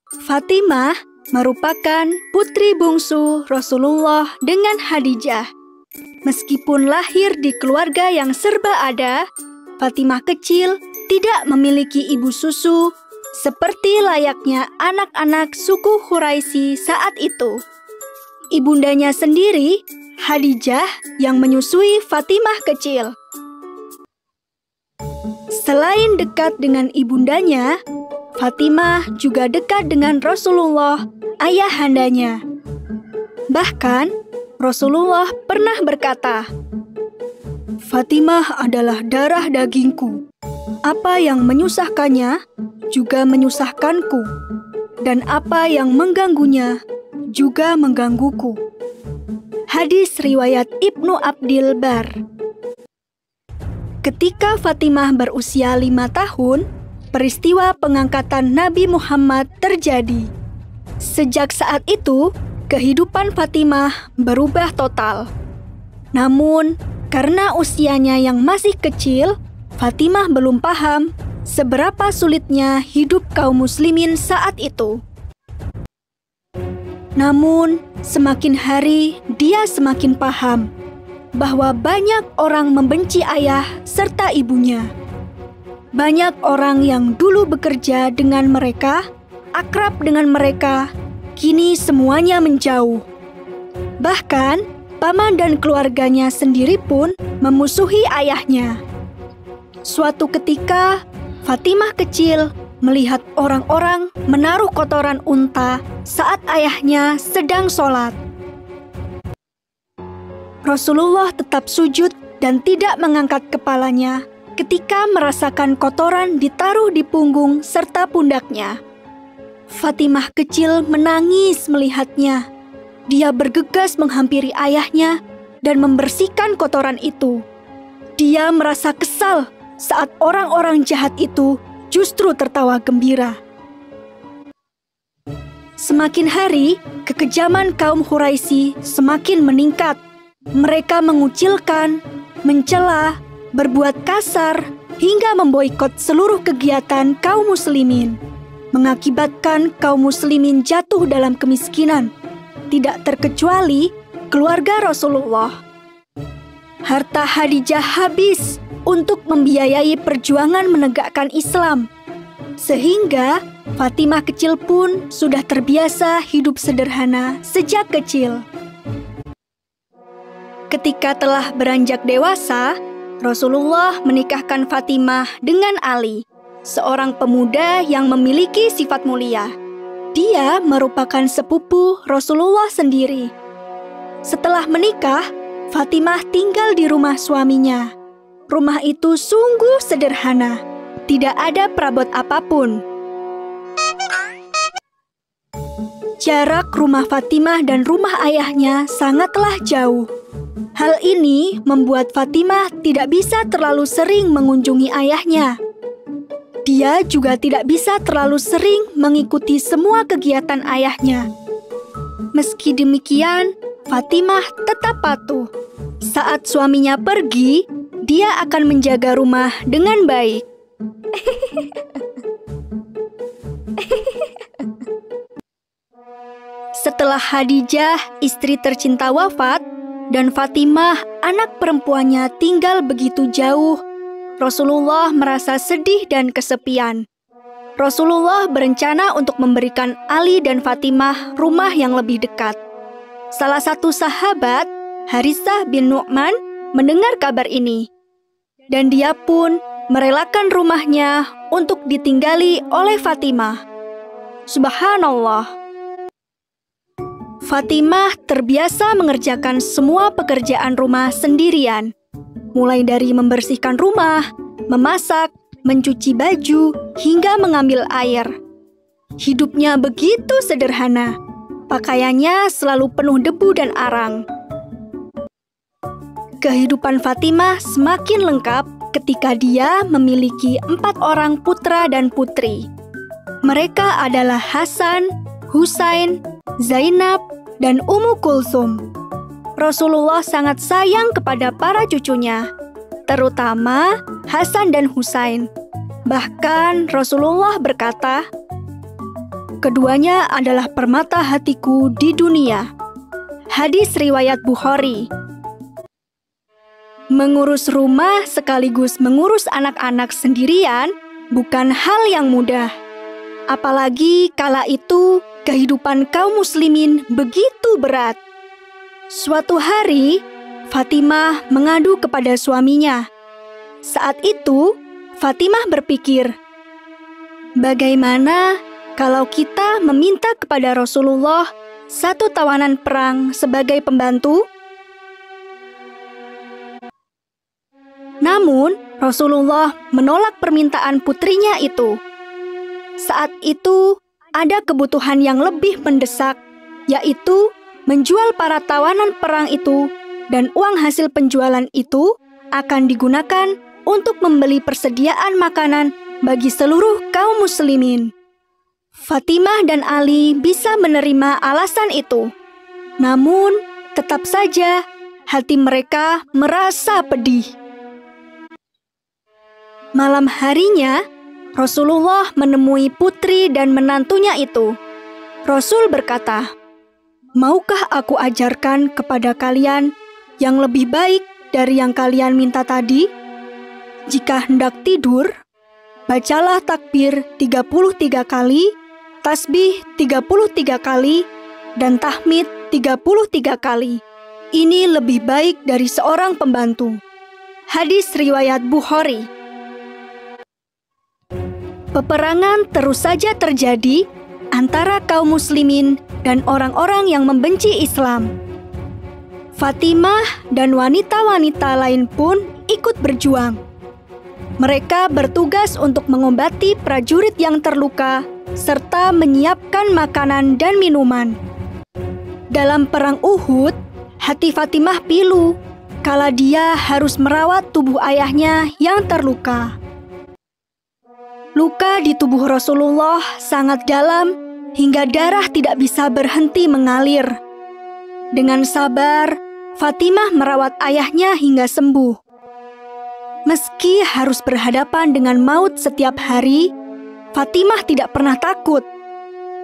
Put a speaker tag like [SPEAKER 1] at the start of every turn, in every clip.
[SPEAKER 1] Fatimah merupakan putri bungsu Rasulullah dengan Khadijah. Meskipun lahir di keluarga yang serba ada, Fatimah kecil tidak memiliki ibu susu seperti layaknya anak-anak suku Quraisy saat itu. Ibundanya sendiri, Khadijah, yang menyusui Fatimah kecil. Selain dekat dengan ibundanya, Fatimah juga dekat dengan Rasulullah, ayahandanya. Bahkan, Rasulullah pernah berkata, "Fatimah adalah darah dagingku. Apa yang menyusahkannya juga menyusahkanku, dan apa yang mengganggunya juga menggangguku." Hadis riwayat Ibnu Abdil Bar. Ketika Fatimah berusia 5 tahun, peristiwa pengangkatan Nabi Muhammad terjadi. Sejak saat itu, kehidupan Fatimah berubah total. Namun, karena usianya yang masih kecil, Fatimah belum paham seberapa sulitnya hidup kaum muslimin saat itu. Namun, semakin hari dia semakin paham bahwa banyak orang membenci ayah serta ibunya. Banyak orang yang dulu bekerja dengan mereka, akrab dengan mereka, kini semuanya menjauh. Bahkan, paman dan keluarganya sendiri pun memusuhi ayahnya. Suatu ketika, Fatimah kecil melihat orang-orang menaruh kotoran unta saat ayahnya sedang sholat. Rasulullah tetap sujud dan tidak mengangkat kepalanya ketika merasakan kotoran ditaruh di punggung serta pundaknya. Fatimah kecil menangis melihatnya. Dia bergegas menghampiri ayahnya dan membersihkan kotoran itu. Dia merasa kesal saat orang-orang jahat itu justru tertawa gembira. Semakin hari, kekejaman kaum Quraisy semakin meningkat. Mereka mengucilkan, mencela, berbuat kasar, hingga memboikot seluruh kegiatan kaum muslimin, mengakibatkan kaum muslimin jatuh dalam kemiskinan, tidak terkecuali keluarga Rasulullah. Harta Khadijah habis untuk membiayai perjuangan menegakkan Islam, sehingga Fatimah kecil pun sudah terbiasa hidup sederhana sejak kecil. Ketika telah beranjak dewasa, Rasulullah menikahkan Fatimah dengan Ali, seorang pemuda yang memiliki sifat mulia. Dia merupakan sepupu Rasulullah sendiri. Setelah menikah, Fatimah tinggal di rumah suaminya. Rumah itu sungguh sederhana, tidak ada perabot apapun. Jarak rumah Fatimah dan rumah ayahnya sangatlah jauh. Hal ini membuat Fatimah tidak bisa terlalu sering mengunjungi ayahnya. Dia juga tidak bisa terlalu sering mengikuti semua kegiatan ayahnya. Meski demikian, Fatimah tetap patuh. Saat suaminya pergi, dia akan menjaga rumah dengan baik. Setelah Khadijah, istri tercinta, wafat, dan Fatimah, anak perempuannya, tinggal begitu jauh, Rasulullah merasa sedih dan kesepian. Rasulullah berencana untuk memberikan Ali dan Fatimah rumah yang lebih dekat. Salah satu sahabat, Haritsah bin Nu'man, mendengar kabar ini, dan dia pun merelakan rumahnya untuk ditinggali oleh Fatimah. Subhanallah. Fatimah terbiasa mengerjakan semua pekerjaan rumah sendirian, mulai dari membersihkan rumah, memasak, mencuci baju, hingga mengambil air. Hidupnya begitu sederhana. Pakaiannya selalu penuh debu dan arang. Kehidupan Fatimah semakin lengkap ketika dia memiliki 4 orang putra dan putri. Mereka adalah Hasan, Husain, Zainab, dan Ummu Kulsum. Rasulullah sangat sayang kepada para cucunya, terutama Hasan dan Husain. Bahkan Rasulullah berkata, keduanya adalah permata hatiku di dunia. Hadis riwayat Bukhari. Mengurus rumah sekaligus mengurus anak-anak sendirian bukan hal yang mudah. Apalagi kala itu kehidupan kaum muslimin begitu berat. Suatu hari, Fatimah mengadu kepada suaminya. Saat itu, Fatimah berpikir, bagaimana kalau kita meminta kepada Rasulullah satu tawanan perang sebagai pembantu? Namun, Rasulullah menolak permintaan putrinya itu. Saat itu, ada kebutuhan yang lebih mendesak, yaitu menjual para tawanan perang itu, dan uang hasil penjualan itu akan digunakan untuk membeli persediaan makanan bagi seluruh kaum muslimin. Fatimah dan Ali bisa menerima alasan itu. Namun, tetap saja hati mereka merasa pedih. Malam harinya, Rasulullah menemui putri dan menantunya itu. Rasul berkata, "Maukah aku ajarkan kepada kalian yang lebih baik dari yang kalian minta tadi? Jika hendak tidur, bacalah takbir 33 kali, tasbih 33 kali, dan tahmid 33 kali. Ini lebih baik dari seorang pembantu." Hadis riwayat Bukhari. Peperangan terus saja terjadi antara kaum muslimin dan orang-orang yang membenci Islam. Fatimah dan wanita-wanita lain pun ikut berjuang. Mereka bertugas untuk mengobati prajurit yang terluka serta menyiapkan makanan dan minuman. Dalam perang Uhud, hati Fatimah pilu kala dia harus merawat tubuh ayahnya yang terluka. Luka di tubuh Rasulullah sangat dalam hingga darah tidak bisa berhenti mengalir. Dengan sabar, Fatimah merawat ayahnya hingga sembuh. Meski harus berhadapan dengan maut setiap hari, Fatimah tidak pernah takut.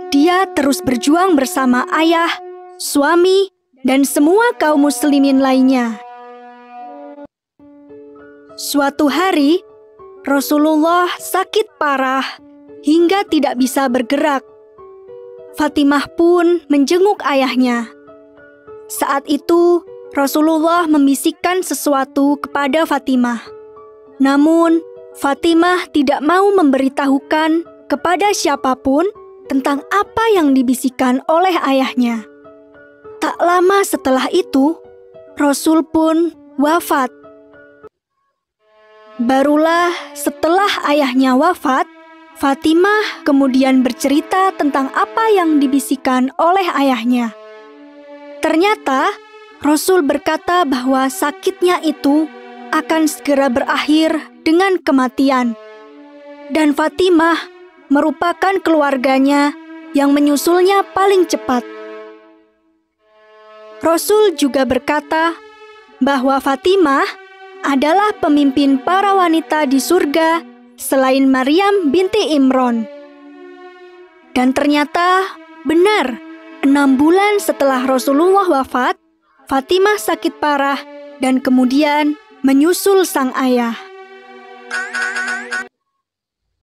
[SPEAKER 1] Dia terus berjuang bersama ayah, suami, dan semua kaum muslimin lainnya. Suatu hari, Rasulullah sakit parah hingga tidak bisa bergerak. Fatimah pun menjenguk ayahnya. Saat itu, Rasulullah membisikkan sesuatu kepada Fatimah. Namun, Fatimah tidak mau memberitahukan kepada siapapun tentang apa yang dibisikkan oleh ayahnya. Tak lama setelah itu, Rasul pun wafat. Barulah setelah ayahnya wafat, Fatimah kemudian bercerita tentang apa yang dibisikkan oleh ayahnya. Ternyata, Rasul berkata bahwa sakitnya itu akan segera berakhir dengan kematian. Dan Fatimah merupakan keluarganya yang menyusulnya paling cepat. Rasul juga berkata bahwa Fatimah adalah pemimpin para wanita di surga selain Maryam binti Imran. Dan ternyata benar, 6 bulan setelah Rasulullah wafat, Fatimah sakit parah dan kemudian menyusul sang ayah.